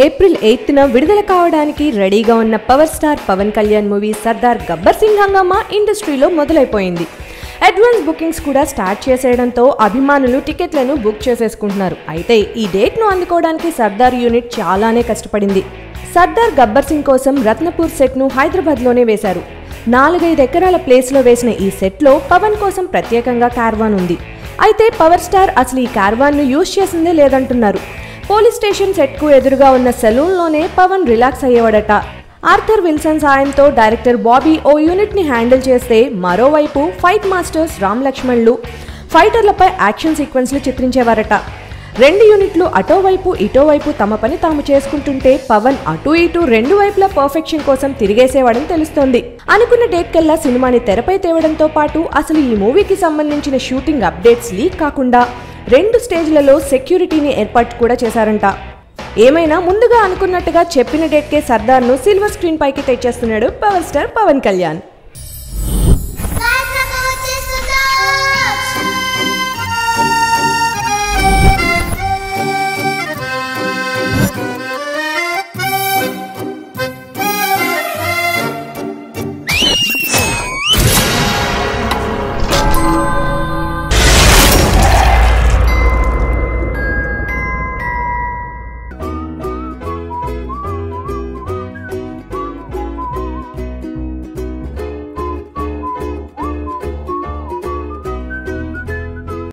April 8న విడుదల కావడానికి రెడీగా ఉన్న power star Pawan Kalyan movie Sardaar Gabbar Singh హంగామా ఇండస్ట్రీలో మొదలైపోయింది. అడ్వాన్స్ బుకింగ్స్ కూడా స్టార్ట్ చేసేయడంతో అభిమానులు టికెట్లను బుక్ చేసేసుకుంటున్నారు. అయితే ఈ డేట్ను అందుకోవడానికి సర్దార్ యూనిట్ చాలానే కష్టపడింది. సర్దార్ గబ్బర్ సింగ్ కోసం రత్నపూర్ సెట్ను హైదరాబాద్లోనే వేశారు. 4-5 ఎకరాల ప్లేస్లో వేసిన ఈ సెట్లో పవన్ కోసం ప్రత్యేకంగా క్యారవాన్ ఉంది. అయితే పవర్ స్టార్ అసలు ఈ క్యారవాన్ను యూజ్ చేసిందే లేదంటున్నారు. పోలీస్ స్టేషన్ సెట్కు ఎదురుగా ఉన్న సెలూన్లోనే పవన్ రిలాక్స్ అయ్యేవాడట. ఆర్థర్ విల్సన్ సాయంతో డైరెక్టర్ బాబీ ఓ యూనిట్ని హ్యాండిల్ చేస్తే, మరోవైపు ఫైట్ మాస్టర్స్ రామ్ లక్ష్మణ్లు ఫైటర్లపై యాక్షన్ సీక్వెన్స్లు చిత్రించేవారట. 2 యూనిట్లు అటోవైపు ఇటోవైపు తమ పని తాము చేసుకుంటుంటే పవన్ అటు ఇటు 2 వైపుల పర్ఫెక్షన్ కోసం తిరిగేసేవాడని తెలుస్తోంది. అనుకున్న డేట్ కల్లా సినిమాని తెరపై తేవడంతో పాటు అసలు ఈ మూవీకి సంబంధించిన షూటింగ్ అప్డేట్స్ లీక్ కాకుండా 2 స్టేజ్లలో సెక్యూరిటీని ఏర్పాటు కూడా చేశారంట. ఏమైనా ముందుగా అనుకున్నట్టుగా చెప్పిన డేట్కే సర్దార్ను సిల్వర్ స్క్రీన్ పైకి తెచ్చేస్తున్నాడు పవర్ స్టార్ పవన్ కళ్యాణ్.